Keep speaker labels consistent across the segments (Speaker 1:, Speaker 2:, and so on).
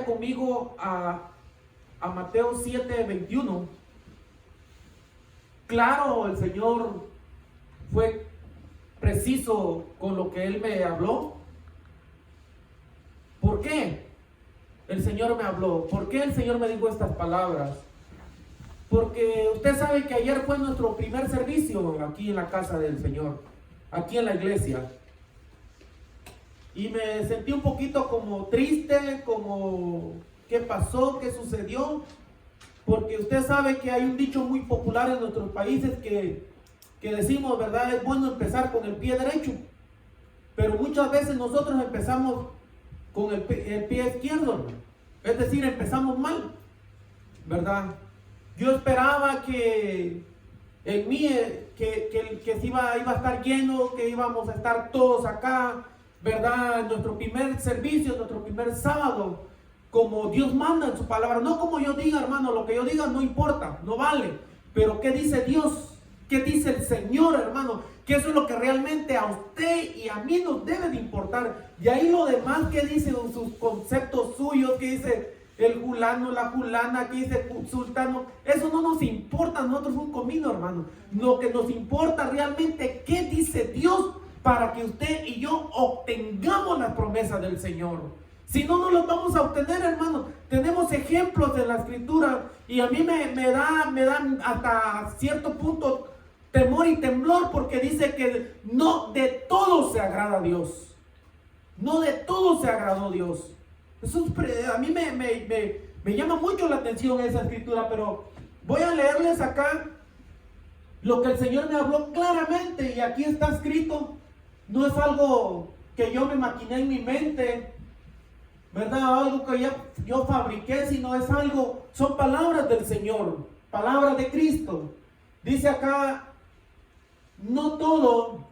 Speaker 1: conmigo a Mateo 7:21. Claro, el Señor fue preciso con lo que Él me habló. ¿Por qué el Señor me habló? ¿Por qué el Señor me dijo estas palabras? Porque usted sabe que ayer fue nuestro primer servicio aquí en la casa del Señor, aquí en la iglesia. Y me sentí un poquito como triste, como ¿qué pasó? ¿Qué sucedió? Porque usted sabe que hay un dicho muy popular en nuestros países que decimos, ¿verdad? Es bueno empezar con el pie derecho. Pero muchas veces nosotros empezamos con el pie izquierdo, es decir, empezamos mal, ¿verdad? Yo esperaba que en mí, que iba a estar lleno, que íbamos a estar todos acá, ¿verdad? En nuestro primer servicio, nuestro primer sábado, como Dios manda en su palabra, no como yo diga, hermano, lo que yo diga no importa, no vale, pero ¿qué dice Dios? ¿Qué dice el Señor, hermano? Que eso es lo que realmente a usted y a mí nos debe de importar. Y ahí lo demás que dicen sus conceptos suyos, que dice el fulano, la fulana, que dice sultano, eso no nos importa a nosotros un comino, hermano. Lo que nos importa realmente, ¿qué dice Dios para que usted y yo obtengamos las promesas del Señor? Si no, no los vamos a obtener, hermano. Tenemos ejemplos de la Escritura y a mí me dan hasta cierto punto temor y temblor, porque dice que no de todo se agrada a Dios. No de todo se agradó Dios. Eso a mí me llama mucho la atención esa escritura, pero voy a leerles acá lo que el Señor me habló claramente y aquí está escrito. No es algo que yo me maquiné en mi mente, ¿verdad? Algo que yo fabriqué, sino es algo, son palabras del Señor, palabras de Cristo. Dice acá: no todo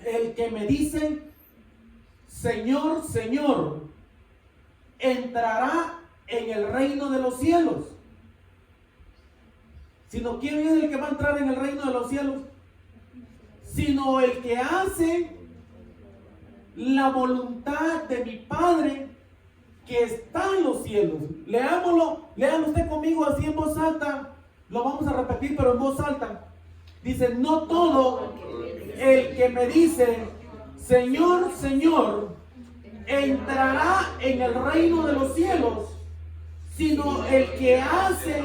Speaker 1: el que me dice Señor, Señor, entrará en el reino de los cielos. Sino, ¿quién es el que va a entrar en el reino de los cielos? Sino el que hace la voluntad de mi Padre que está en los cielos. Leámoslo, léalo usted conmigo así en voz alta. Lo vamos a repetir, pero en voz alta. Dice: no todo el que me dice Señor, Señor, entrará en el reino de los cielos, sino el que hace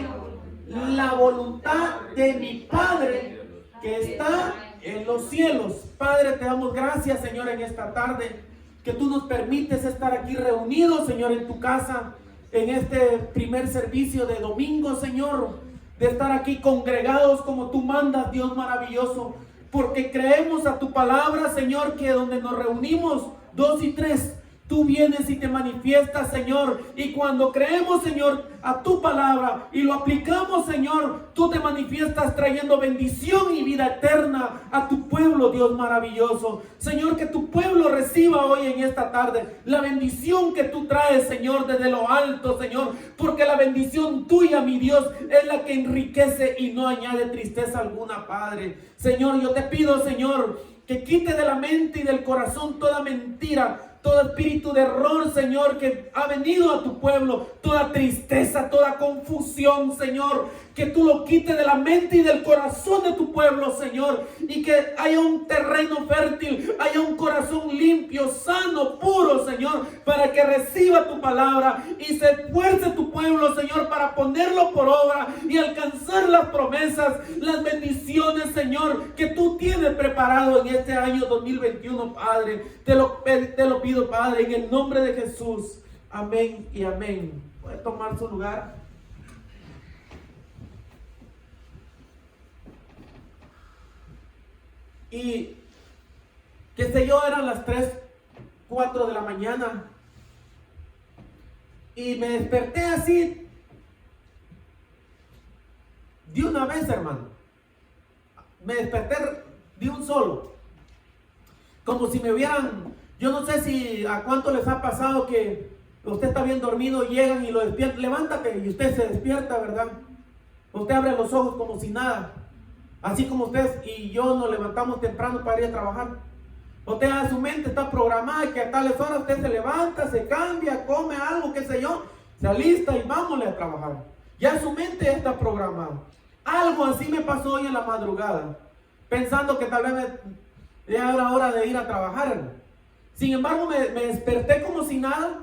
Speaker 1: la voluntad de mi Padre que está en los cielos. Padre, te damos gracias, Señor, en esta tarde, que tú nos permites estar aquí reunidos, Señor, en tu casa, en este primer servicio de domingo, Señor, de estar aquí congregados como tú mandas, Dios maravilloso, porque creemos a tu palabra, Señor, que donde nos reunimos 2 y 3, tú vienes y te manifiestas, Señor. Y cuando creemos, Señor, a tu palabra y lo aplicamos, Señor, tú te manifiestas trayendo bendición y vida eterna a tu pueblo, Dios maravilloso. Señor, que tu pueblo reciba hoy en esta tarde la bendición que tú traes, Señor, desde lo alto, Señor, porque la bendición tuya, mi Dios, es la que enriquece y no añade tristeza alguna, Padre. Señor, yo te pido, Señor, que quite de la mente y del corazón toda mentira, todo espíritu de error, Señor, que ha venido a tu pueblo, toda tristeza, toda confusión, Señor, que tú lo quites de la mente y del corazón de tu pueblo, Señor, y que haya un terreno fértil, haya un corazón limpio, sano, puro, Señor, para que reciba tu palabra y se esfuerce tu pueblo, Señor, para ponerlo por obra y alcanzar las promesas, las bendiciones, Señor, que tú tienes preparado en este año 2021, Padre. Te lo pido, Padre, en el nombre de Jesús. Amén y amén. Puede tomar su lugar. Y qué sé yo, eran las 3, 4 de la mañana. Y me desperté así de una vez, hermano. Me desperté de un solo. Como si me hubieran, yo no sé si a cuánto les ha pasado que usted está bien dormido, llegan y lo despiertan. Levántate, y usted se despierta, ¿verdad? Usted abre los ojos como si nada. Así como usted y yo nos levantamos temprano para ir a trabajar. O sea, su mente está programada que a tales horas usted se levanta, se cambia, come algo, qué sé yo, se alista y vámonos a trabajar. Ya su mente ya está programada. Algo así me pasó hoy en la madrugada, pensando que tal vez ya era hora de ir a trabajar. Sin embargo, me desperté como si nada.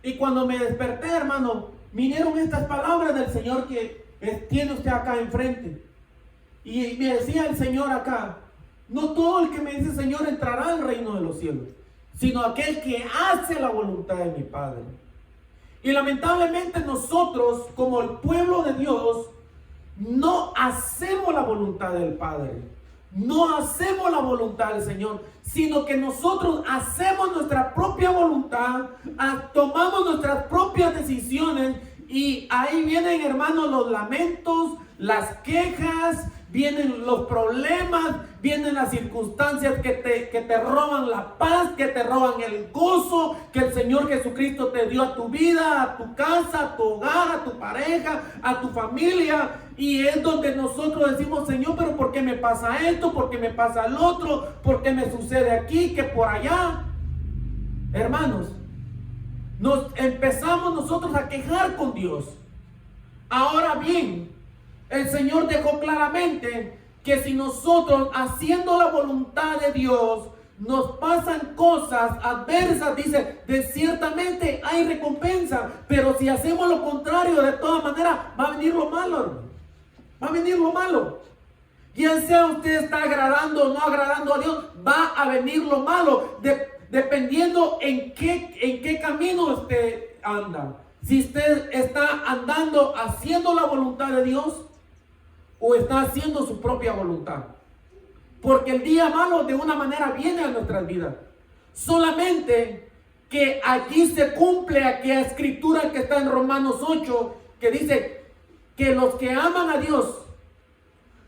Speaker 1: Y cuando me desperté, hermano, vinieron estas palabras del Señor que tiene usted acá enfrente. Y me decía el Señor acá: no todo el que me dice Señor entrará al reino de los cielos, sino aquel que hace la voluntad de mi Padre. Y lamentablemente nosotros, como el pueblo de Dios, no hacemos la voluntad del Padre, no hacemos la voluntad del Señor, sino que nosotros hacemos nuestra propia voluntad, tomamos nuestras propias decisiones, y ahí vienen, hermanos, los lamentos, las quejas, vienen los problemas, vienen las circunstancias que te roban la paz, que te roban el gozo que el Señor Jesucristo te dio a tu vida, a tu casa, a tu hogar, a tu pareja, a tu familia. Y es donde nosotros decimos: Señor, pero ¿por qué me pasa esto? ¿Por qué me pasa el otro? ¿Por qué me sucede aquí, que por allá? Hermanos, nos empezamos nosotros a quejar con Dios. Ahora bien, el Señor dejó claramente que si nosotros, haciendo la voluntad de Dios, nos pasan cosas adversas, dice, de ciertamente hay recompensa, pero si hacemos lo contrario, de todas maneras va a venir lo malo, hermano. Va a venir lo malo. Ya sea usted está agradando o no agradando a Dios, va a venir lo malo, dependiendo en qué camino usted anda. Si usted está andando haciendo la voluntad de Dios, o está haciendo su propia voluntad. Porque el día malo de una manera viene a nuestras vidas. Solamente que aquí se cumple aquella escritura que está en Romanos 8, que dice que los que aman a Dios,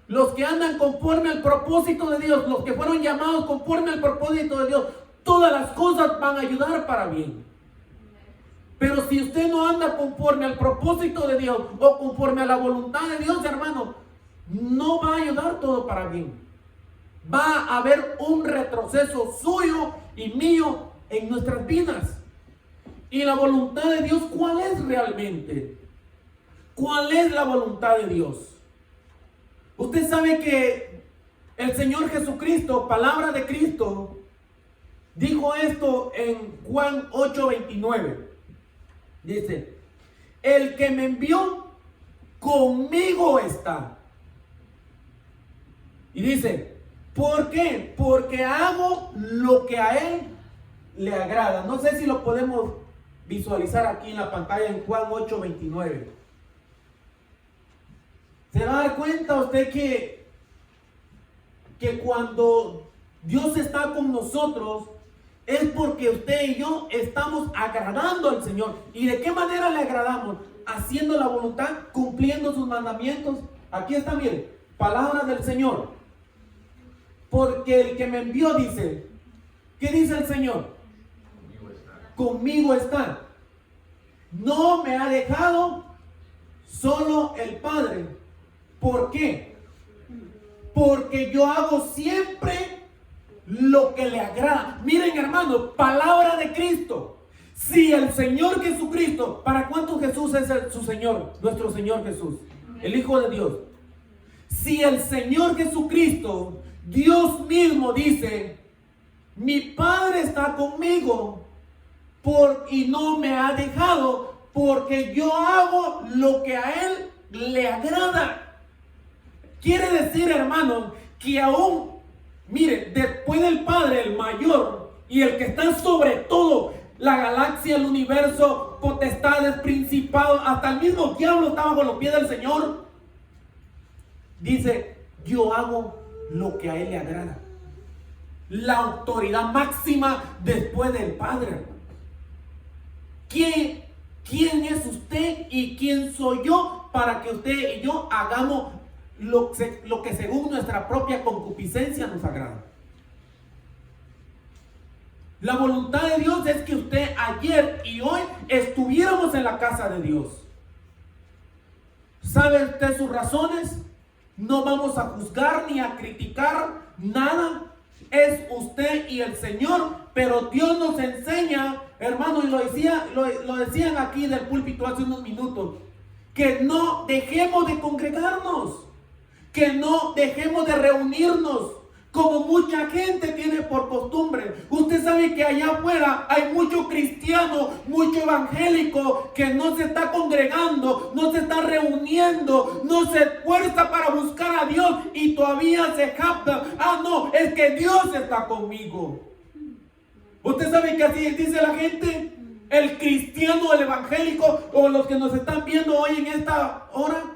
Speaker 1: los que andan conforme al propósito de Dios, los que fueron llamados conforme al propósito de Dios, todas las cosas van a ayudar para bien. Pero si usted no anda conforme al propósito de Dios o conforme a la voluntad de Dios, hermano, no va a ayudar todo para bien. Va a haber un retroceso suyo y mío en nuestras vidas. Y la voluntad de Dios, ¿cuál es realmente? ¿Cuál es la voluntad de Dios? Usted sabe que el Señor Jesucristo, palabra de Cristo, dijo esto en Juan 8:29. Dice: el que me envió conmigo está. Y dice: ¿por qué? Porque hago lo que a Él le agrada. No sé si lo podemos visualizar aquí en la pantalla en Juan 8:29. Se va a dar cuenta usted que cuando Dios está con nosotros, es porque usted y yo estamos agradando al Señor. ¿Y de qué manera le agradamos? Haciendo la voluntad, cumpliendo sus mandamientos. Aquí está, miren, palabra del Señor. Porque el que me envió dice, ¿qué dice el Señor? Conmigo está. No me ha dejado solo el Padre. ¿Por qué? Porque yo hago siempre lo que le agrada. Miren, hermanos, palabra de Cristo. Si el Señor Jesucristo, ¿para cuántos Jesús es su Señor? Nuestro Señor Jesús, el Hijo de Dios. Si el Señor Jesucristo, Dios mismo, dice: mi Padre está conmigo y no me ha dejado, porque yo hago lo que a Él le agrada. Quiere decir, hermanos, que aún, mire, después del Padre, el mayor y el que está sobre todo, la galaxia, el universo, potestades, principados, hasta el mismo diablo estaba con los pies del Señor. Dice: yo hago lo que a Él le agrada. La autoridad máxima después del Padre. ¿Quién es usted y quién soy yo para que usted y yo hagamos lo que según nuestra propia concupiscencia nos agrada? La voluntad de Dios es que usted ayer y hoy estuviéramos en la casa de Dios. ¿Sabe usted sus razones? No vamos a juzgar ni a criticar nada. es usted y el Señor, pero Dios nos enseña, hermano, y lo decían aquí del púlpito hace unos minutos, que no dejemos de congregarnos, que no dejemos de reunirnos, como mucha gente tiene por costumbre. Usted sabe que allá afuera hay mucho cristiano, mucho evangélico que no se está congregando, no se está reuniendo, no se esfuerza para buscar a Dios y todavía se jacta. Ah, no, es que Dios está conmigo. Usted sabe que así dice la gente, el cristiano, el evangélico o los que nos están viendo hoy en esta hora.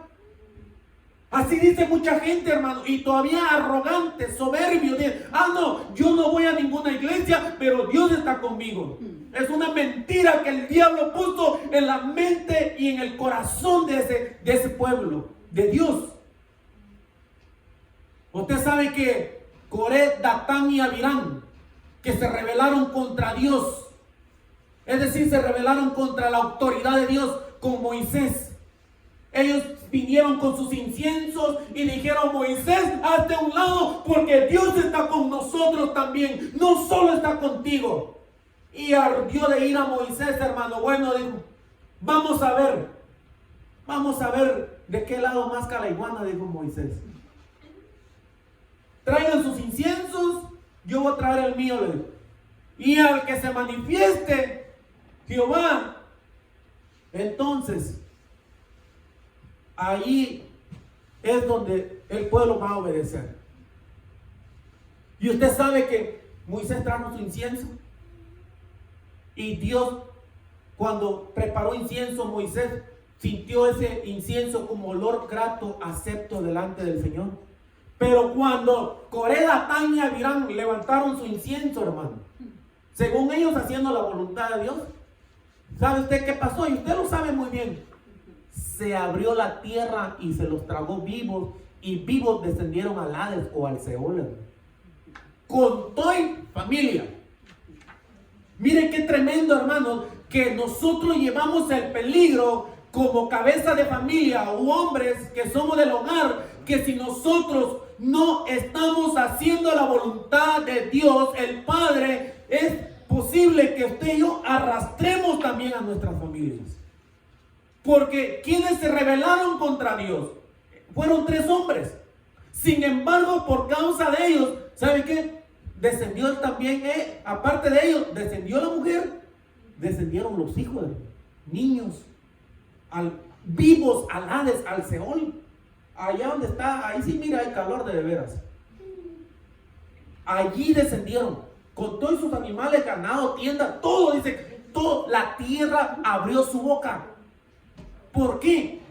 Speaker 1: Así dice mucha gente, hermano, y todavía arrogante, soberbio. Dice, ah, no, yo no voy a ninguna iglesia, pero Dios está conmigo. Es una mentira que el diablo puso en la mente y en el corazón de ese pueblo, de Dios. Usted sabe que Coré, Datán y Abirán, que se rebelaron contra Dios, es decir, se rebelaron contra la autoridad de Dios con Moisés. Ellos vinieron con sus inciensos y dijeron, Moisés, hazte a un lado porque Dios está con nosotros también, no solo está contigo. Y ardió de ira a Moisés, hermano. Bueno, dijo, vamos a ver de qué lado más la iguana, dijo Moisés. Traigan sus inciensos, yo voy a traer el mío, le dijo. Y al que se manifieste Jehová, entonces ahí es donde el pueblo va a obedecer. Y usted sabe que Moisés trajo su incienso. Y Dios, cuando preparó incienso, Moisés sintió ese incienso como olor grato, acepto delante del Señor. Pero cuando Coré, Datán y Abirán levantaron su incienso, hermano, según ellos haciendo la voluntad de Dios, ¿sabe usted qué pasó? Y usted lo sabe muy bien. Se abrió la tierra y se los tragó vivos, y vivos descendieron al Hades o al Seol. Con toda familia. Mire qué tremendo, hermano, que nosotros llevamos el peligro como cabeza de familia u hombres que somos del hogar, que si nosotros no estamos haciendo la voluntad de Dios, el Padre, es posible que usted y yo arrastremos también a nuestras familias. Porque quienes se rebelaron contra Dios fueron 3 hombres. Sin embargo, por causa de ellos, ¿sabe qué? Descendió también, aparte de ellos, descendió la mujer, descendieron los hijos, niños, vivos al Hades, al Seol. Allá donde está, ahí sí, mira, hay calor de veras. Allí descendieron, con todos sus animales, ganado, tienda, todo, dice, todo, la tierra abrió su boca. ¿Por qué?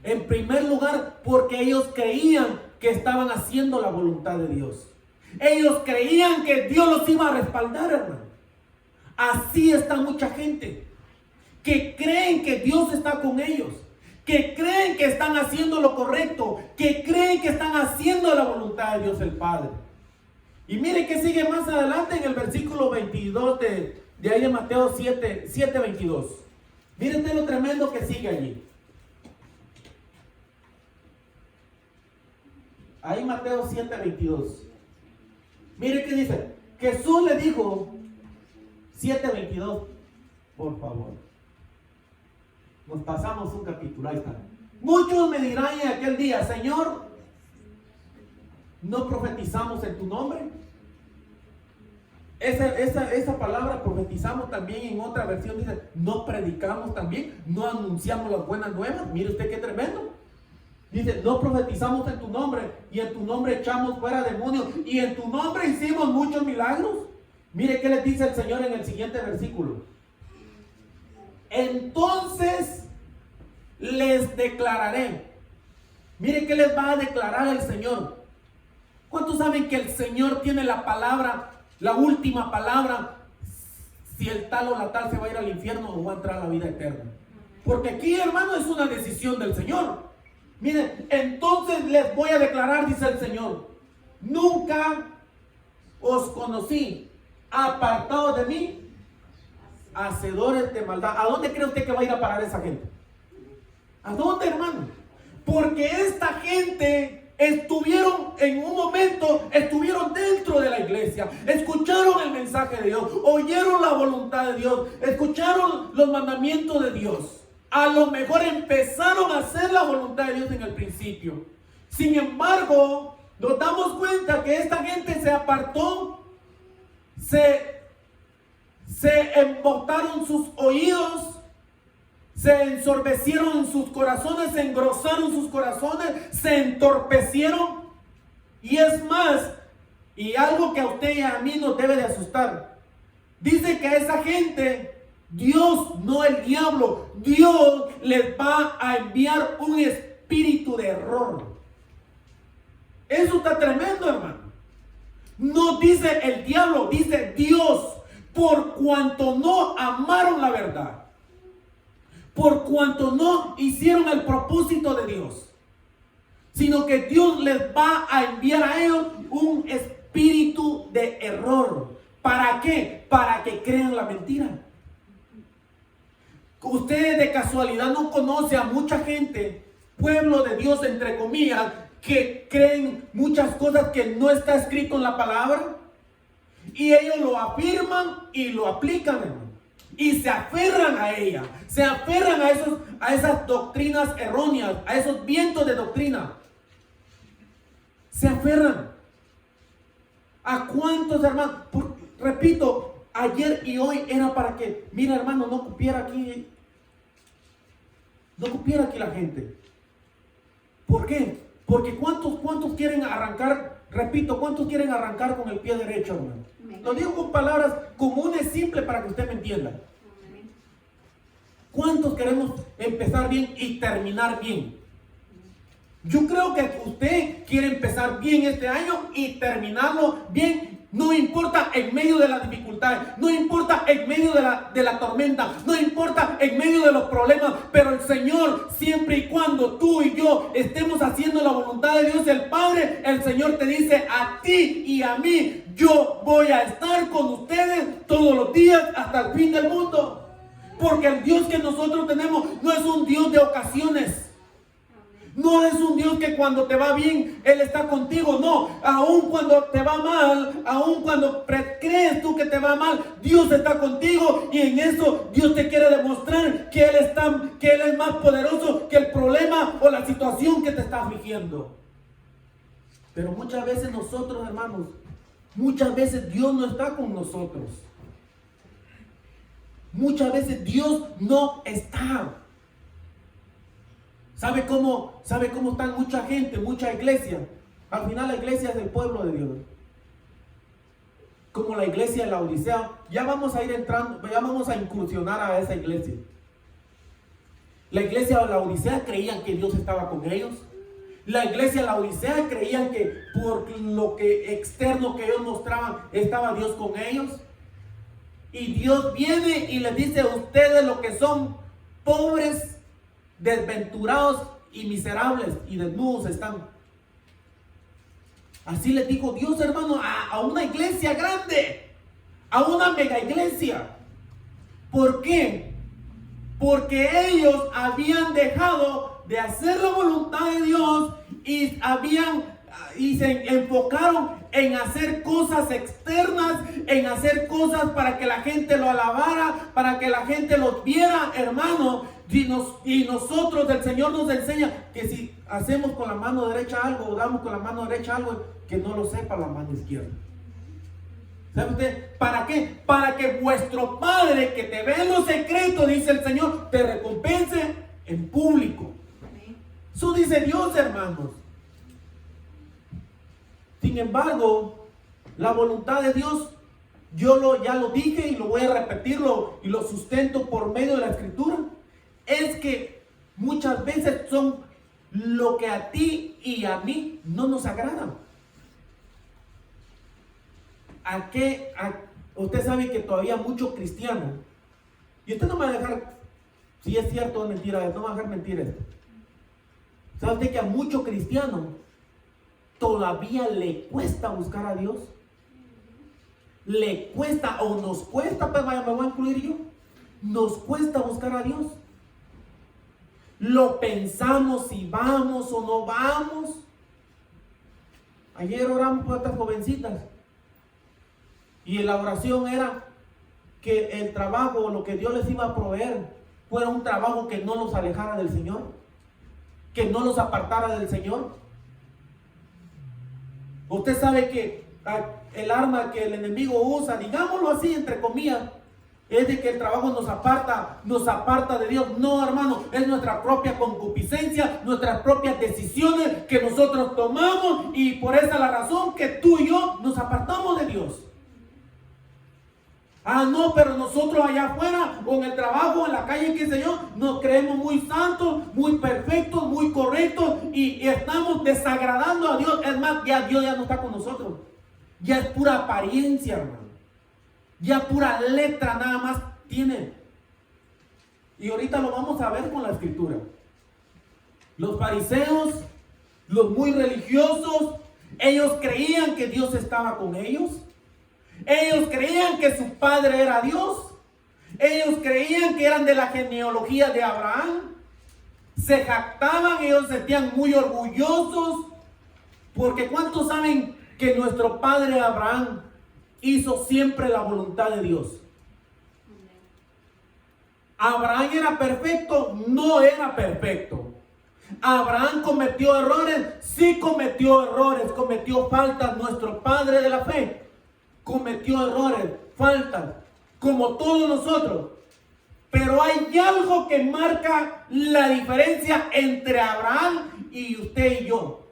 Speaker 1: En primer lugar, porque ellos creían que estaban haciendo la voluntad de Dios. Ellos creían que Dios los iba a respaldar, hermano. Así está mucha gente que creen que Dios está con ellos, que creen que están haciendo lo correcto, que creen que están haciendo la voluntad de Dios el Padre. Y mire que sigue más adelante en el versículo 22 de ahí de Mateo 7:22. Mírate lo tremendo que sigue allí. Ahí Mateo 7:22. Mire que dice. Jesús le dijo, 7:22, por favor. Nos pasamos un capítulo, ahí está. Muchos me dirán en aquel día, Señor, ¿no profetizamos en tu nombre? Esa palabra profetizamos también en otra versión, dice, no predicamos también, no anunciamos las buenas nuevas. Mire usted qué tremendo. Dice, no profetizamos en tu nombre, y en tu nombre echamos fuera demonios, y en tu nombre hicimos muchos milagros. Mire qué les dice el Señor en el siguiente versículo. Entonces les declararé. Mire qué les va a declarar el Señor. ¿Cuántos saben que el Señor tiene la palabra, la última palabra, si el tal o la tal se va a ir al infierno o va a entrar a la vida eterna? Porque aquí, hermano, es una decisión del Señor. Miren, entonces les voy a declarar, dice el Señor, nunca os conocí, apartados de mí, hacedores de maldad. ¿A dónde cree usted que va a ir a parar esa gente? ¿A dónde, hermano? Porque esta gente estuvieron en un momento, estuvieron dentro de la iglesia, escucharon el mensaje de Dios, oyeron la voluntad de Dios, escucharon los mandamientos de Dios. A lo mejor empezaron a hacer la voluntad de Dios en el principio. Sin embargo, nos damos cuenta que esta gente se apartó, se embotaron sus oídos, se ensorbecieron sus corazones, se engrosaron sus corazones, se entorpecieron. Y es más, y algo que a usted y a mí nos debe de asustar, dice que a esa gente, Dios, no el diablo, Dios les va a enviar un espíritu de error. Eso está tremendo, hermano. No dice el diablo, dice Dios, por cuanto no amaron la verdad, por cuanto no hicieron el propósito de Dios, sino que Dios les va a enviar a ellos un espíritu de error. ¿Para qué? Para que crean la mentira. Ustedes de casualidad no conocen a mucha gente, pueblo de Dios entre comillas, que creen muchas cosas que no está escrito en la palabra, y ellos lo afirman y lo aplican, hermano, y se aferran a ella, se aferran a esas doctrinas erróneas, a esos vientos de doctrina, se aferran. ¿A cuántos, hermanos? Repito, ayer y hoy era para que, mira, hermano, no cupiera aquí la gente. ¿Por qué? Porque ¿cuántos quieren arrancar? Repito, ¿cuántos quieren arrancar con el pie derecho, hermano? Lo digo con palabras comunes, simples, para que usted me entienda. ¿Cuántos queremos empezar bien y terminar bien? Yo creo que usted quiere empezar bien este año y terminarlo bien. No importa en medio de las dificultades, no importa en medio de la tormenta, no importa en medio de los problemas, pero el Señor, siempre y cuando tú y yo estemos haciendo la voluntad de Dios el Padre, el Señor te dice a ti y a mí: yo voy a estar con ustedes todos los días hasta el fin del mundo. Porque el Dios que nosotros tenemos no es un Dios de ocasiones. No es un Dios que cuando te va bien, Él está contigo. No, aun cuando te va mal, aun cuando crees tú que te va mal, Dios está contigo. Y en eso Dios te quiere demostrar que Él es más poderoso que el problema o la situación que te está afligiendo. Pero muchas veces nosotros, hermanos, muchas veces Dios no está con nosotros. Muchas veces Dios no está. ¿Sabe cómo están mucha gente, mucha iglesia? Al final la iglesia es el pueblo de Dios. Como la iglesia de la Odisea. Ya vamos a ir entrando, ya vamos a incursionar a esa iglesia. La iglesia de la Odisea creían que Dios estaba con ellos. La iglesia de la Odisea creían que por lo que externo que ellos mostraban, estaba Dios con ellos. Y Dios viene y les dice: ustedes lo que son pobres, desventurados y miserables y desnudos están. Así les dijo Dios, hermano, a una iglesia grande, a una mega iglesia. ¿Por qué? Porque ellos habían dejado de hacer la voluntad de Dios y se enfocaron en hacer cosas externas, en hacer cosas para que la gente lo alabara, para que la gente los viera, hermano. Y nosotros, el Señor nos enseña que si hacemos con la mano derecha algo o damos con la mano derecha algo, que no lo sepa la mano izquierda. ¿Sabe usted? ¿Para qué? Para que vuestro Padre que te ve en lo secreto, dice el Señor, te recompense en público. Eso dice Dios, hermanos. Sin embargo, la voluntad de Dios, ya lo dije y lo voy a repetirlo y lo sustento por medio de la Escritura, es que muchas veces son lo que a ti y a mí no nos agradan. Usted sabe que todavía muchos cristianos, y usted no me va a dejar, si es cierto o es mentira, no me va a dejar mentir esto. ¿Sabe usted que a muchos cristianos todavía le cuesta buscar a Dios? Le cuesta o nos cuesta, pues vaya, me voy a incluir yo. Nos cuesta buscar a Dios. Lo pensamos si vamos o no vamos. Ayer oramos por estas jovencitas. Y la oración era que el trabajo, lo que Dios les iba a proveer, fuera un trabajo que no los alejara del Señor, que no los apartara del Señor. Usted sabe que el arma que el enemigo usa, digámoslo así, entre comillas, es de que el trabajo nos aparta de Dios. No, hermano, es nuestra propia concupiscencia, nuestras propias decisiones que nosotros tomamos, y por esa es la razón que tú y yo nos apartamos de Dios. Ah, no, pero nosotros allá afuera, o en el trabajo, en la calle, qué sé yo, nos creemos muy santos, muy perfectos, muy correctos, y estamos desagradando a Dios. Es más, ya Dios ya no está con nosotros. Ya es pura apariencia, hermano. Ya pura letra nada más tiene. Y ahorita lo vamos a ver con la escritura. Los fariseos, los muy religiosos, ellos creían que Dios estaba con ellos. Ellos creían que su padre era Dios. Ellos creían que eran de la genealogía de Abraham. Se jactaban, ellos se sentían muy orgullosos. Porque ¿cuántos saben que nuestro padre Abraham hizo siempre la voluntad de Dios? ¿Abraham era perfecto? No era perfecto. ¿Abraham cometió errores? Sí cometió errores, cometió faltas. Nuestro padre de la fe cometió errores, faltas, como todos nosotros. Pero hay algo que marca la diferencia entre Abraham y usted y yo.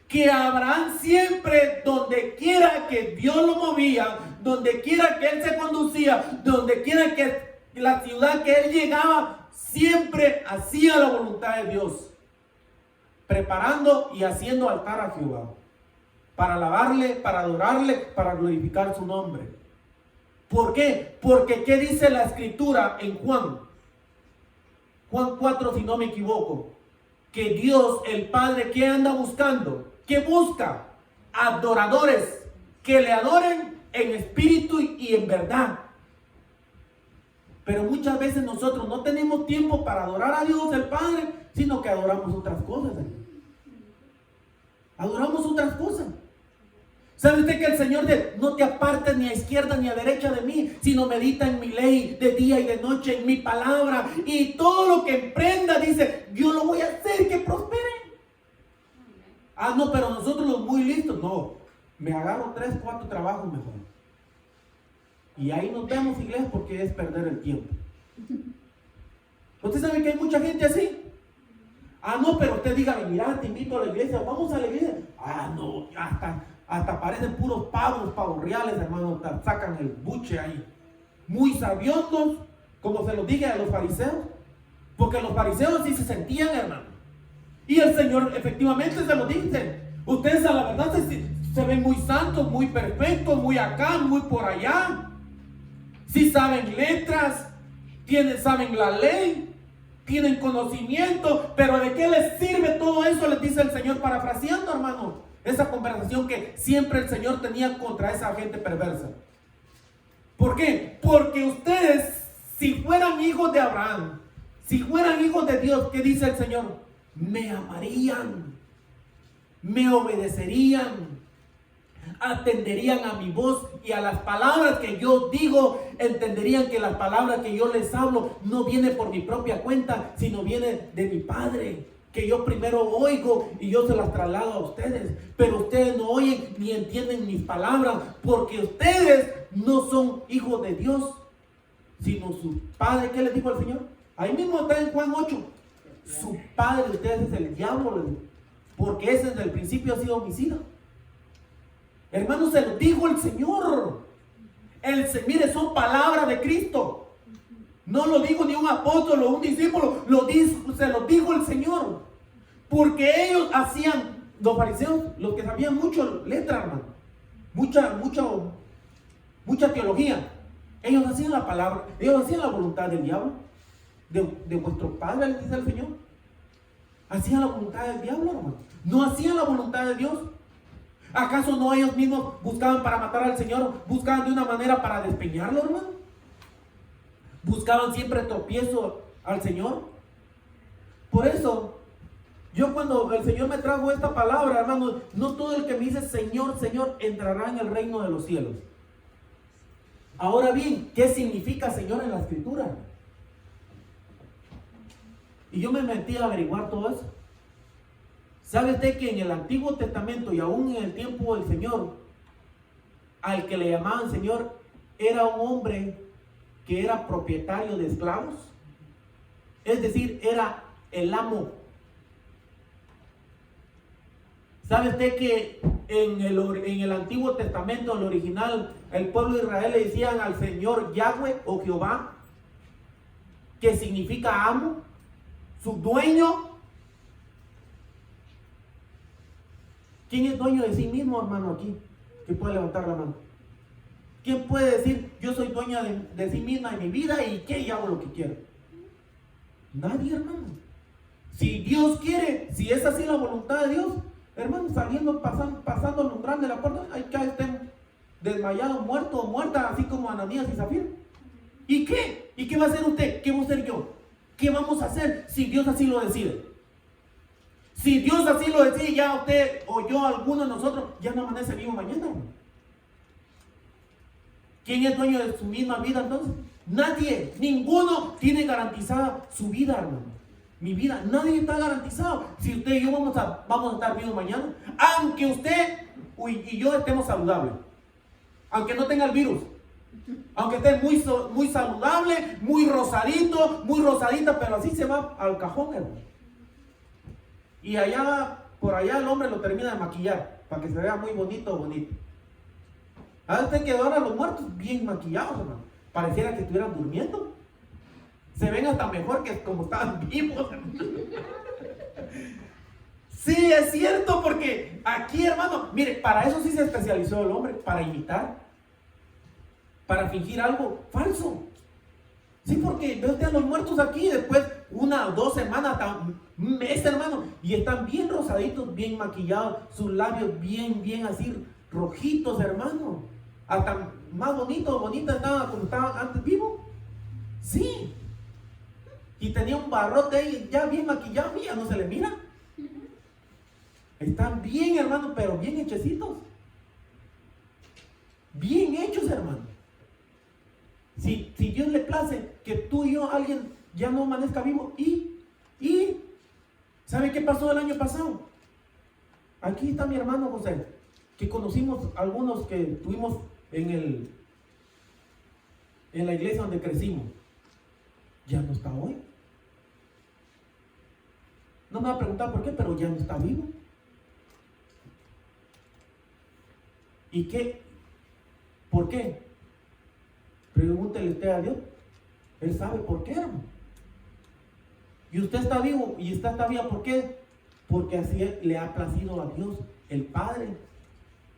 Speaker 1: Que Abraham siempre, donde quiera que Dios lo movía, donde quiera que él se conducía, donde quiera que la ciudad que él llegaba, siempre hacía la voluntad de Dios, preparando y haciendo altar a Jehová, para alabarle, para adorarle, para glorificar su nombre. ¿Por qué? Porque ¿qué dice la escritura en Juan? Juan 4, si no me equivoco, que Dios, el Padre, ¿qué anda buscando? ¿Qué busca? Adoradores que le adoren en espíritu y en verdad. Pero muchas veces nosotros no tenemos tiempo para adorar a Dios el Padre, sino que adoramos otras cosas. Adoramos otras cosas. ¿Sabe usted que el Señor dice: no te apartes ni a izquierda ni a derecha de mí, sino medita en mi ley de día y de noche, en mi palabra, y todo lo que emprenda, dice, yo lo voy a hacer que prospere? Ah, no, pero nosotros los muy listos, no, me agarro 3, 4 trabajos mejor. Y ahí nos vemos, iglesia, porque es perder el tiempo. ¿Usted sabe que hay mucha gente así? Ah, no, pero usted diga, mira, te invito a la iglesia, vamos a la iglesia. Ah, no, hasta parecen puros pavos reales, hermano, sacan el buche ahí. Muy sabiondos, como se los dije a los fariseos, porque los fariseos sí se sentían, hermano. Y el Señor efectivamente se lo dice. Ustedes a la verdad se ven muy santos, muy perfectos, muy acá, muy por allá. Sí saben letras, saben la ley, tienen conocimiento, pero ¿de qué les sirve todo eso? Les dice el Señor, parafraseando, hermano, esa conversación que siempre el Señor tenía contra esa gente perversa. ¿Por qué? Porque ustedes, si fueran hijos de Abraham, si fueran hijos de Dios, ¿qué dice el Señor? Me amarían, me obedecerían, atenderían a mi voz y a las palabras que yo digo. Entenderían que las palabras que yo les hablo no viene por mi propia cuenta, sino viene de mi Padre, que yo primero oigo y yo se las traslado a ustedes. Pero ustedes no oyen ni entienden mis palabras, porque ustedes no son hijos de Dios, sino su Padre. ¿Qué les dijo el Señor? Ahí mismo está en Juan 8. Su padre de ustedes es el diablo, porque ese desde el principio ha sido homicida. Hermanos, se lo dijo el Señor. Mire, son palabras de Cristo. No lo dijo ni un apóstol o un discípulo, se lo dijo el Señor. Porque ellos hacían, los fariseos, los que sabían mucho letra, hermano, mucha teología, ellos hacían la palabra, ellos hacían la voluntad del diablo. De vuestro Padre, le dice el Señor. Hacían la voluntad del diablo, hermano. No hacían la voluntad de Dios. ¿Acaso no ellos mismos buscaban para matar al Señor? Buscaban de una manera para despeñarlo, hermano. Buscaban siempre tropiezo al Señor. Por eso, Yo cuando el Señor me trajo esta palabra, hermano, no todo el que me dice Señor, Señor, entrará en el reino de los cielos. Ahora bien, ¿qué significa Señor en la Escritura? Y yo me metí a averiguar todo eso. ¿Sabe usted que en el Antiguo Testamento y aún en el tiempo del Señor, al que le llamaban Señor, era un hombre que era propietario de esclavos? Es decir, era el amo. ¿Sabe usted que en el Antiguo Testamento, en el original, el pueblo de Israel le decían al Señor Yahweh o Jehová, que significa amo, su dueño? ¿Quién es dueño de sí mismo, hermano, aquí? Que puede levantar la mano. ¿Quién puede decir, yo soy dueña de sí misma, de mi vida, y qué, y hago lo que quiero? Nadie, hermano. Si Dios quiere, si es así la voluntad de Dios, hermano, saliendo, pasando el umbral de la puerta, hay que estén desmayados, muertos o muertas, así como Ananías y Zafira. ¿Y qué? ¿Y qué va a hacer usted? ¿Qué voy a hacer yo? ¿Qué vamos a hacer si Dios así lo decide? Si Dios así lo decide, ya usted o yo, alguno de nosotros, ya no amanece vivo mañana. ¿Quién es dueño de su misma vida entonces? Nadie, ninguno tiene garantizada su vida, hermano. Mi vida, nadie está garantizado. Si usted y yo vamos a estar vivos mañana, aunque usted y yo estemos saludables, aunque no tenga el virus, aunque esté muy saludable, muy rosadito, muy rosadita, pero así se va al cajón, hermano. Y por allá el hombre lo termina de maquillar para que se vea muy bonito. A usted que ahora los muertos bien maquillados, hermano, pareciera que estuvieran durmiendo. Se ven hasta mejor que como estaban vivos. Sí, es cierto, porque aquí, hermano, mire, para eso sí se especializó el hombre, para imitar, para fingir algo falso. Sí, porque ve usted a los muertos aquí, después 1 o 2 semanas, hasta un mes, hermano, y están bien rosaditos, bien maquillados, sus labios bien así, rojitos, hermano. Hasta más bonita estaba como estaban antes vivos. Sí. Y tenía un barrote ahí ya bien maquillado, ya no se le mira. Están bien, hermano, pero bien hechecitos. Bien hechos, hermano. Si Dios le place que tú y yo, alguien ya no amanezca vivo, y ¿sabe qué pasó el año pasado? Aquí está mi hermano José, que conocimos algunos que tuvimos en la iglesia donde crecimos. Ya no está hoy. No me va a preguntar por qué, pero ya no está vivo. ¿Y qué? ¿Por qué? Pregúntele usted a Dios. Él sabe por qué, hermano. Y usted está vivo y está viva, ¿por qué? Porque así le ha placido a Dios, el Padre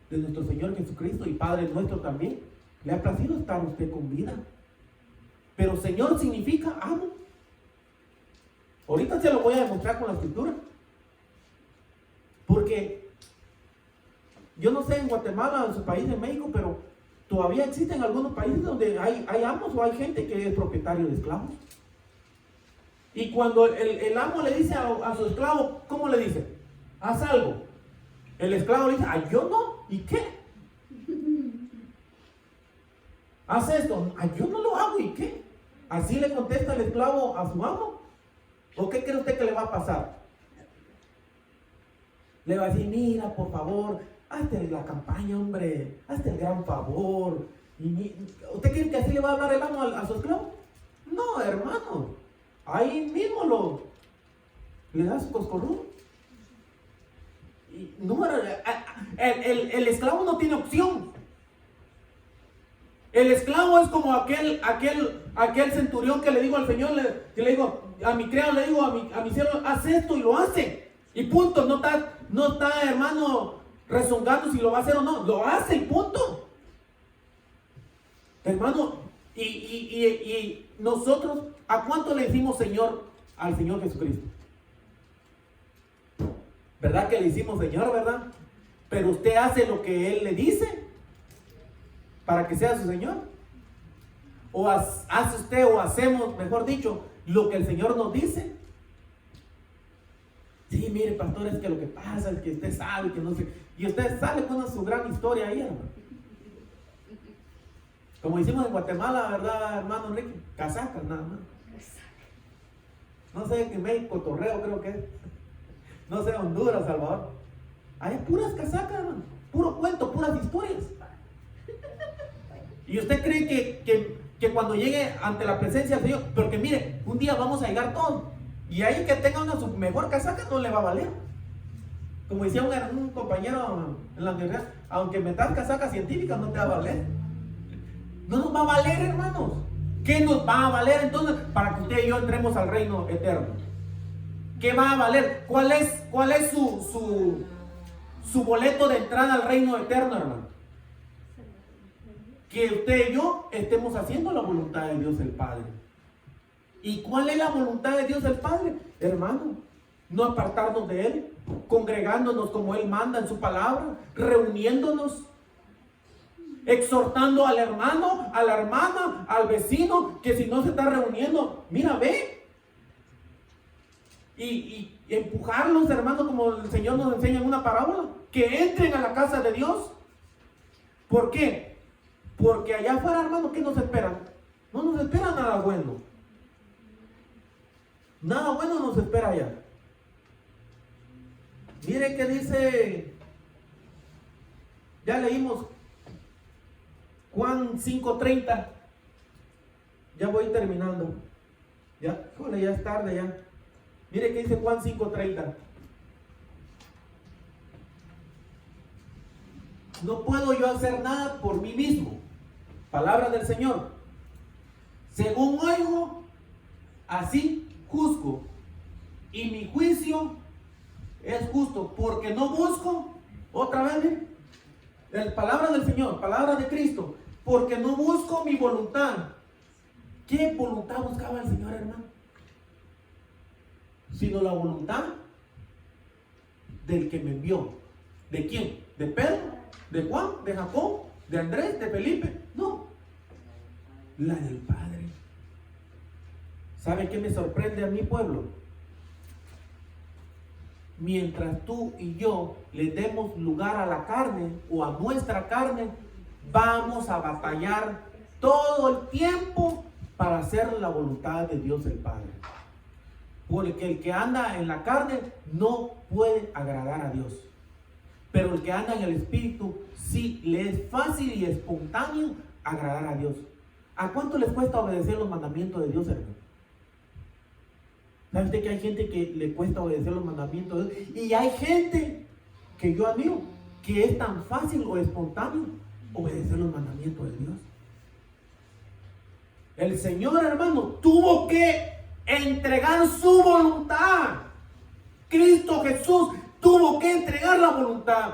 Speaker 1: de nuestro Señor Jesucristo y Padre nuestro también. Le ha placido estar usted con vida. Pero Señor significa amo. Ahorita se lo voy a demostrar con la escritura. Porque yo no sé en Guatemala, en su país, en México, pero todavía existen algunos países donde hay amos o hay gente que es propietario de esclavos. Y cuando el amo le dice a su esclavo, ¿cómo le dice? Haz algo. El esclavo le dice, yo no. ¿Y qué? Haz esto. Yo no lo hago. ¿Y qué? Así le contesta el esclavo a su amo. ¿O qué cree usted que le va a pasar? Le va a decir, mira, por favor, hazte la campaña, hombre, hazte el gran favor. ¿Usted cree que así le va a hablar el amo a su esclavo? No, hermano. Ahí mismo le da su coscorrón. No, el esclavo no tiene opción. El esclavo es como aquel centurión que le digo al Señor, que le digo a mi criado, le digo a mi siervo, haz esto, y lo hace. Y punto, no está, hermano, rezongando si lo va a hacer o no. Lo hace y punto. Hermano, y nosotros, ¿a cuánto le decimos Señor al Señor Jesucristo? ¿Verdad que le decimos Señor, verdad? Pero usted hace lo que Él le dice para que sea su Señor. O hace usted, o hacemos, mejor dicho, lo que el Señor nos dice. Sí, mire, pastor, es que lo que pasa es que usted sabe que no sé. Y usted sale con su gran historia ahí, hermano. Como hicimos en Guatemala, ¿verdad, hermano Enrique? Casacas, nada más. No sé, en México, Torreo creo que es. No sé, Honduras, Salvador. Hay puras casacas, hermano. Puro cuento, puras historias. Y usted cree que cuando llegue ante la presencia del Señor, porque mire, un día vamos a llegar todos. Y ahí que tenga una su mejor casaca no le va a valer. Como decía un compañero en la universidad, aunque metas casaca científica no te va a valer. No nos va a valer, hermanos. ¿Qué nos va a valer entonces para que usted y yo entremos al reino eterno? ¿Qué va a valer? ¿Cuál es su boleto de entrada al reino eterno, hermano? Que usted y yo estemos haciendo la voluntad de Dios el Padre. ¿Y cuál es la voluntad de Dios el Padre? Hermano, no apartarnos de Él, congregándonos como Él manda en su palabra, reuniéndonos, exhortando al hermano, a la hermana, al vecino, que si no se está reuniendo, mira, ve. Y empujarlos, hermano, como el Señor nos enseña en una parábola, que entren a la casa de Dios. ¿Por qué? Porque allá afuera, hermano, ¿qué nos espera? No nos espera nada bueno. Nada bueno nos espera allá. Mire que dice, ya leímos Juan 5:30. Ya voy terminando. Ya, híjole, ya es tarde ya. Mire que dice Juan 5:30. No puedo yo hacer nada por mí mismo. Palabra del Señor. Según oigo, así juzgo. Y mi juicio es justo, porque no busco, otra vez, palabra del Señor, palabra de Cristo, porque no busco mi voluntad. ¿Qué voluntad buscaba el Señor, hermano? Sino la voluntad del que me envió. ¿De quién? ¿De Pedro? ¿De Juan? ¿De Jacob? ¿De Andrés? ¿De Felipe? No, la del Padre. ¿Sabe qué me sorprende a mi pueblo? Mientras tú y yo le demos lugar a la carne o a nuestra carne, vamos a batallar todo el tiempo para hacer la voluntad de Dios el Padre. Porque el que anda en la carne no puede agradar a Dios. Pero el que anda en el Espíritu, sí le es fácil y espontáneo agradar a Dios. ¿A cuánto les cuesta obedecer los mandamientos de Dios, hermano? ¿Sabe usted que hay gente que le cuesta obedecer los mandamientos de Dios? Y hay gente que yo admiro, que es tan fácil o espontáneo obedecer los mandamientos de Dios. El Señor, hermano, tuvo que entregar su voluntad. Cristo Jesús tuvo que entregar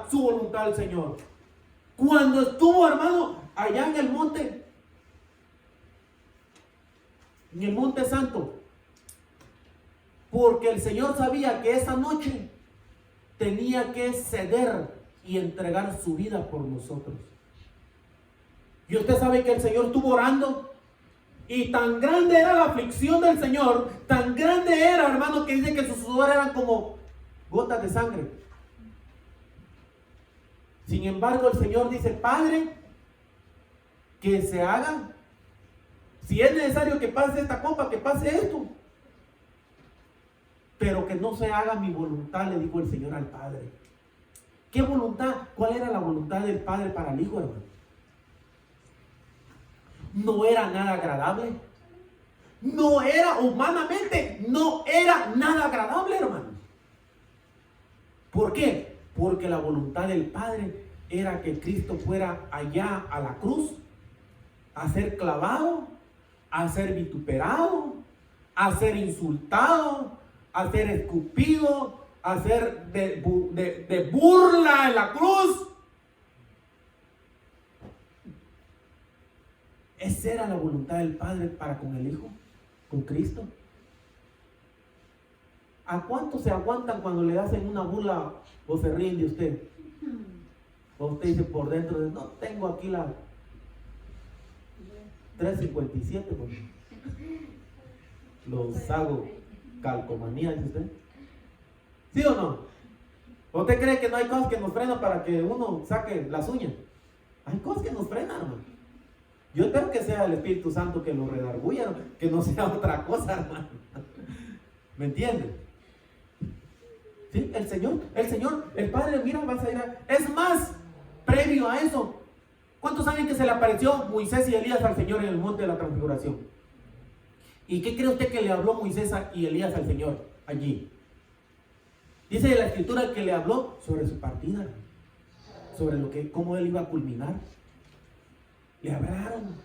Speaker 1: su voluntad al Señor. Cuando estuvo, hermano, allá en el monte Santo, porque el Señor sabía que esa noche tenía que ceder y entregar su vida por nosotros. Y usted sabe que el Señor estuvo orando, y tan grande era la aflicción del Señor, tan grande era, hermano, que dice que sus sudor eran como gotas de sangre. Sin embargo, el Señor dice: Padre, que se haga, si es necesario que pase esta copa, que pase esto, pero que no se haga mi voluntad, le dijo el Señor al Padre. ¿Qué voluntad? ¿Cuál era la voluntad del Padre para el Hijo, hermano? No era nada agradable. No era, humanamente, no era nada agradable, hermano. ¿Por qué? Porque la voluntad del Padre era que Cristo fuera allá a la cruz, a ser clavado, a ser vituperado, a ser insultado, a ser escupido, a ser de burla en la cruz. Esa era la voluntad del Padre para con el Hijo, con Cristo. ¿A cuánto se aguantan cuando le hacen una burla o se ríen de usted? O usted dice por dentro: no tengo aquí la 357 porque los hago calcomanía, dice usted. ¿Sí o no? ¿O ¿usted cree que no hay cosas que nos frenan para que uno saque las uñas? Hay cosas que nos frenan, hermano. Yo espero que sea el Espíritu Santo que lo redarguya, que no sea otra cosa, hermano. ¿Me entienden? ¿Sí? El Señor, el Padre, mira, vas a ir a... Es más, previo a eso, ¿cuántos saben que se le apareció Moisés y Elías al Señor en el monte de la transfiguración? ¿Y qué cree usted que le habló Moisés y Elías al Señor allí? Dice de la Escritura que le habló sobre su partida, sobre cómo él iba a culminar. Le hablaron.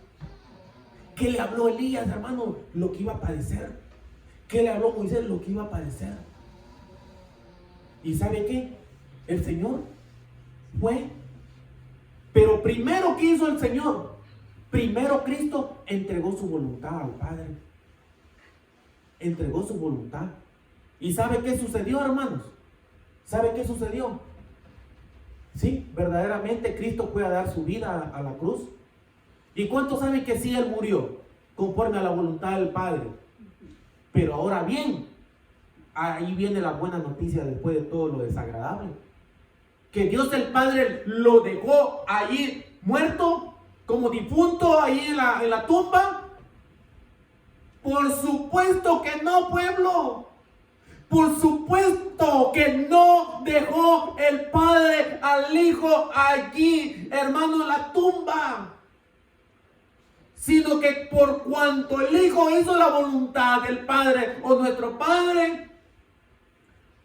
Speaker 1: ¿Qué le habló Elías, hermano? Lo que iba a padecer. ¿Qué le habló Moisés? Lo que iba a padecer. ¿Y sabe qué? El Señor fue. Pero primero, ¿qué hizo el Señor? Primero Cristo entregó su voluntad al Padre. Entregó su voluntad. ¿Y sabe qué sucedió, hermanos? ¿Sabe qué sucedió? Sí, verdaderamente Cristo fue a dar su vida a la cruz. ¿Y cuántos saben que sí Él murió conforme a la voluntad del Padre? Pero ahora bien, ahí viene la buena noticia después de todo lo desagradable. Que Dios el Padre lo dejó ahí muerto, como difunto, ahí en la tumba. Por supuesto que no, pueblo. Por supuesto que no dejó el Padre al Hijo allí, hermano, en la tumba. Sino que por cuanto el Hijo hizo la voluntad del Padre o nuestro Padre,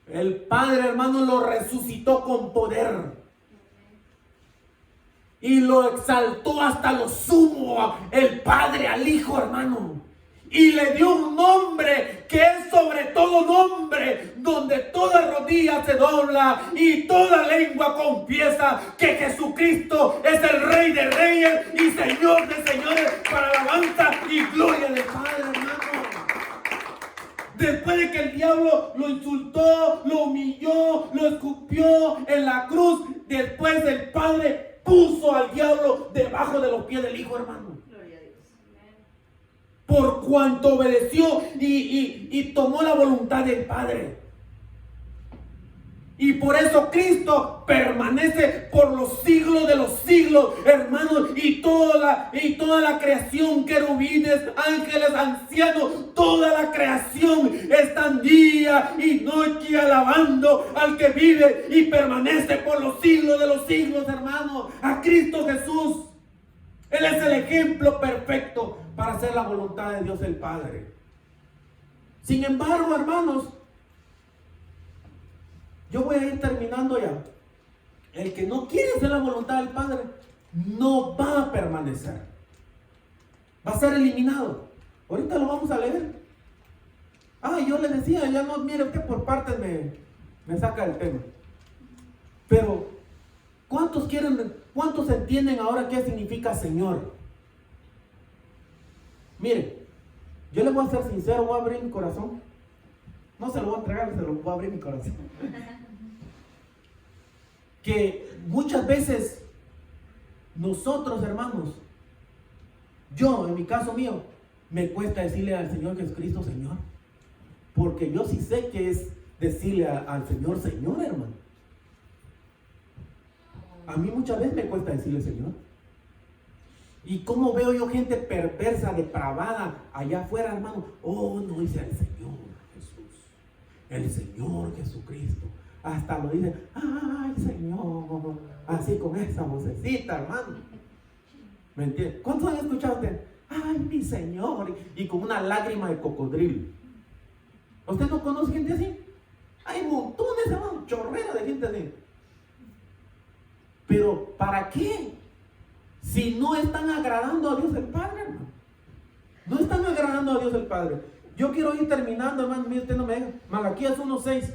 Speaker 1: el Padre, hermano, lo resucitó con poder. Y lo exaltó hasta lo sumo, el Padre al Hijo, hermano. Y le dio un nombre que es sobre todo nombre, donde toda rodilla se dobla y toda lengua confiesa que Jesucristo es el Rey de Reyes y Señor de Señores, para alabanza y gloria del Padre, hermano. Después de que el diablo lo insultó, lo humilló, lo escupió en la cruz, después el Padre puso al diablo debajo de los pies del Hijo, hermano. Por cuanto obedeció y tomó la voluntad del Padre. Y por eso Cristo permanece por los siglos de los siglos, hermanos. Y toda la creación, querubines, ángeles, ancianos, toda la creación están día y noche alabando al que vive y permanece por los siglos de los siglos, hermanos, a Cristo Jesús. Él es el ejemplo perfecto para hacer la voluntad de Dios el Padre. Sin embargo, hermanos, yo voy a ir terminando ya. El que no quiere hacer la voluntad del Padre no va a permanecer. Va a ser eliminado. Ahorita lo vamos a leer. Yo le decía, ya no, mire usted, por partes me saca el tema. Pero, ¿cuántos entienden ahora qué significa Señor? Mire, yo le voy a ser sincero, voy a abrir mi corazón. No se lo voy a entregar, se lo voy a abrir mi corazón. Que muchas veces nosotros, hermanos, yo, en mi caso mío, me cuesta decirle al Señor Jesucristo, Señor. Porque yo sí sé que es decirle al Señor, Señor, hermano. A mí muchas veces me cuesta decirle Señor. Y cómo veo yo gente perversa, depravada allá afuera, hermano. No dice el Señor Jesús, el Señor Jesucristo. Hasta lo dice, ay Señor, así con esa vocecita, hermano. ¿Me entiende? ¿Cuántos han escuchado usted? Ay, mi Señor, y con una lágrima de cocodrilo. ¿Usted no conoce gente así? Hay montones, hermano, chorrera de gente así. Pero ¿para qué? Si no están agradando a Dios el Padre, hermano. No están agradando a Dios el Padre. Yo quiero ir terminando, hermano. Mire, usted no me deja. Malaquías 1:6.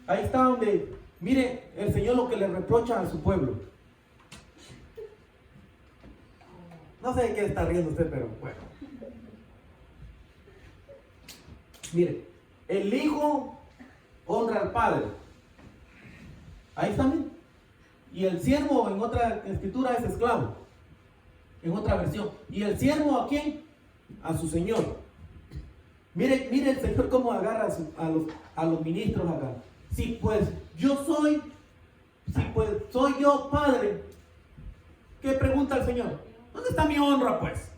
Speaker 1: Ahí está donde, mire, el Señor lo que le reprocha a su pueblo. No sé de qué está riendo usted, pero bueno. Mire, el Hijo honra al Padre. Ahí está, mire. Y el siervo, en otra escritura, es esclavo. En otra versión. ¿Y el siervo a quién? A su Señor. Mire el Señor cómo agarra a los ministros acá. Si pues yo soy, si pues soy yo padre, ¿qué pregunta el Señor? ¿Dónde está mi honra pues?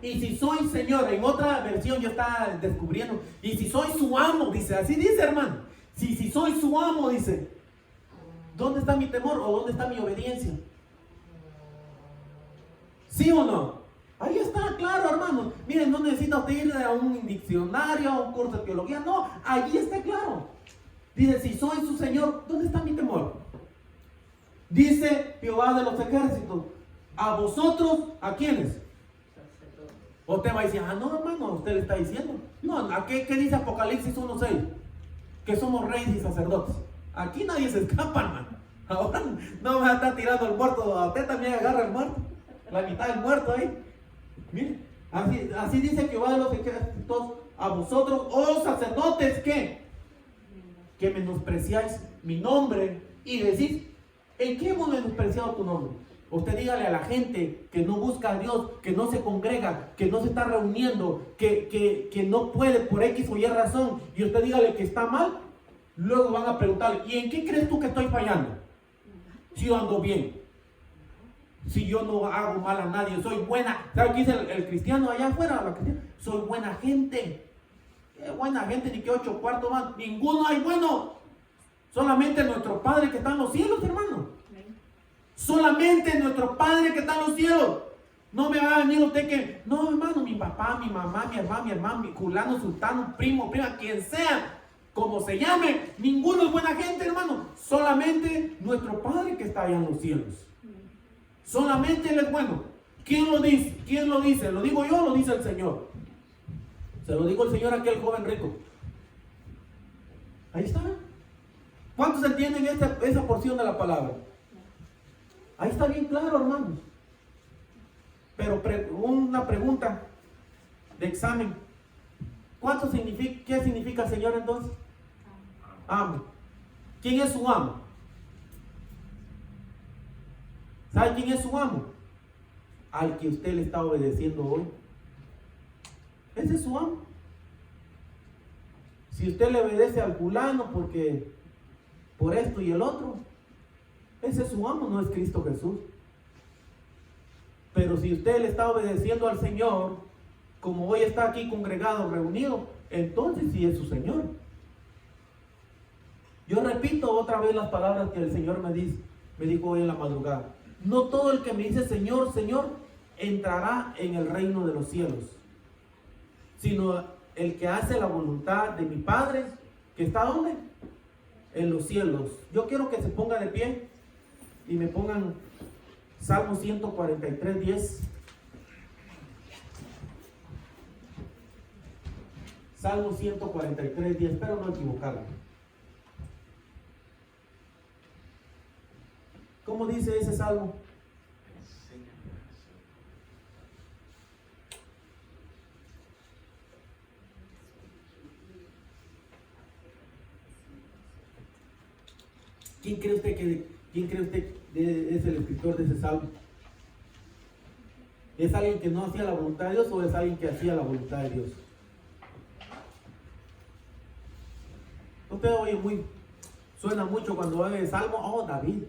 Speaker 1: Y si soy Señor, en otra versión yo estaba descubriendo, y si soy su amo, dice, así dice, hermano. Si soy su amo, dice, ¿dónde está mi temor o dónde está mi obediencia? ¿Sí o no? Ahí está, claro, hermano. Miren, no necesita usted ir a un diccionario, a un curso de teología, no, allí está claro. Dice, si soy su Señor, ¿dónde está mi temor? Dice Jehová de los ejércitos, a vosotros, ¿a quiénes? Usted va a decir, no, hermano, usted le está diciendo. No, ¿a qué dice Apocalipsis 1:6? Que somos reyes y sacerdotes. Aquí nadie se escapa, hermano. Ahora no me va a estar tirando el muerto. A usted también agarra el muerto. La mitad del muerto ahí. Mire, así dice Jehová de los ejércitos, a vosotros, oh sacerdotes, ¿qué? Que menospreciáis mi nombre y decís, ¿en qué hemos menospreciado tu nombre? Usted dígale a la gente que no busca a Dios, que no se congrega, que no se está reuniendo, que no puede por X o Y razón, y usted dígale que está mal, luego van a preguntarle, ¿y en qué crees tú que estoy fallando? Si yo ando bien, si yo no hago mal a nadie, soy buena. ¿Sabe qué dice el cristiano allá afuera? La cristiana, soy buena gente. ¿Qué buena gente? Ni que 8 cuartos más. Ninguno hay bueno. Solamente nuestro Padre que está en los cielos, hermano. Solamente nuestro Padre que está en los cielos. No me va a venir usted que, no, hermano, mi papá, mi mamá, mi hermano, mi culano, sultano, primo, prima, quien sea, como se llame, ninguno es buena gente, hermano. Solamente nuestro Padre que está allá en los cielos. Solamente Él es bueno. ¿Quién lo dice? ¿Quién lo dice? ¿Lo digo yo o lo dice el Señor? Se lo digo el Señor a aquel joven rico. Ahí está. ¿Cuántos entienden esa porción de la palabra? Ahí está bien claro, hermanos. Pero una pregunta de examen. ¿Qué significa Señor entonces? Amo. ¿Quién es su amo? ¿Sabe quién es su amo? Al que usted le está obedeciendo hoy. Ese es su amo. Si usted le obedece al fulano porque por esto y el otro, ese es su amo, no es Cristo Jesús. Pero si usted le está obedeciendo al Señor, como hoy está aquí congregado, reunido, entonces sí es su Señor. Yo repito otra vez las palabras que el Señor me dijo hoy en la madrugada. No todo el que me dice Señor, Señor, entrará en el reino de los cielos, sino el que hace la voluntad de mi Padre, que está ¿dónde? En los cielos. Yo quiero que se ponga de pie y me pongan Salmo 143:10. Salmo 143:10, espero no equivocarme. ¿Cómo dice ese salmo? ¿Quién cree usted que es el escritor de ese salmo? ¿Es alguien que no hacía la voluntad de Dios o es alguien que hacía la voluntad de Dios? Usted oye suena mucho cuando oye el salmo, oh, David.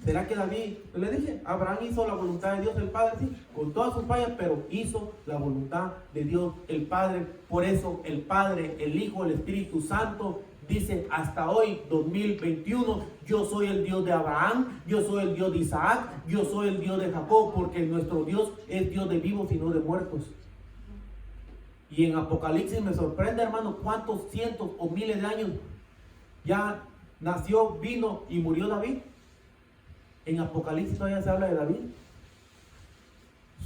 Speaker 1: ¿Será que David? Le dije, Abraham hizo la voluntad de Dios el Padre, sí, con todas sus fallas, pero hizo la voluntad de Dios el Padre. Por eso el Padre, el Hijo, el Espíritu Santo dice hasta hoy, 2021, yo soy el Dios de Abraham, yo soy el Dios de Isaac, yo soy el Dios de Jacob, porque nuestro Dios es Dios de vivos y no de muertos. Y en Apocalipsis me sorprende, hermano, cuántos cientos o miles de años ya nació, vino y murió David. En Apocalipsis todavía se habla de David.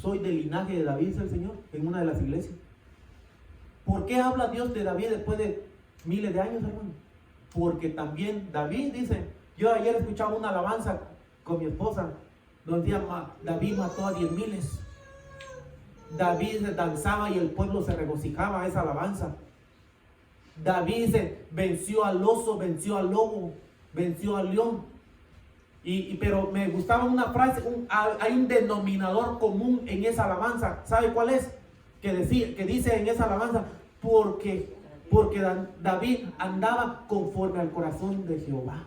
Speaker 1: Soy del linaje de David, dice el Señor, en una de las iglesias. ¿Por qué habla Dios de David después de miles de años, hermano? Porque también David dice, yo ayer escuchaba una alabanza con mi esposa, donde decía, David mató a 10,000. David danzaba y el pueblo se regocijaba a esa alabanza. David venció al oso, venció al lobo, venció al león. Pero me gustaba una frase, hay un denominador común en esa alabanza. ¿Sabe cuál es? Que dice en esa alabanza, porque Porque David andaba conforme al corazón de Jehová.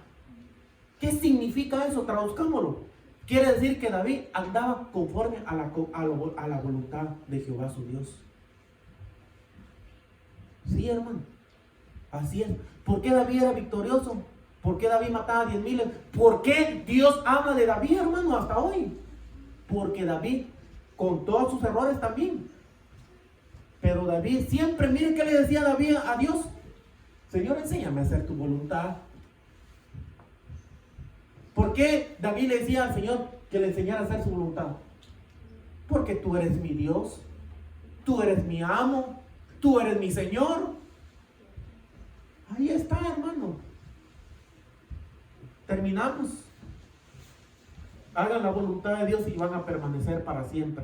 Speaker 1: ¿Qué significa eso? Traduzcámoslo. Quiere decir que David andaba conforme a la voluntad de Jehová su Dios. Sí, hermano. Así es. ¿Por qué David era victorioso? ¿Por qué David mataba a 10,000? ¿Por qué Dios habla de David, hermano, hasta hoy? Porque David, con todos sus errores también. Pero David siempre, miren qué le decía David a Dios. Señor, enséñame a hacer tu voluntad. ¿Por qué David le decía al Señor que le enseñara a hacer su voluntad? Porque tú eres mi Dios, tú eres mi amo, tú eres mi Señor. Ahí está, hermano. Terminamos. Hagan la voluntad de Dios y van a permanecer para siempre.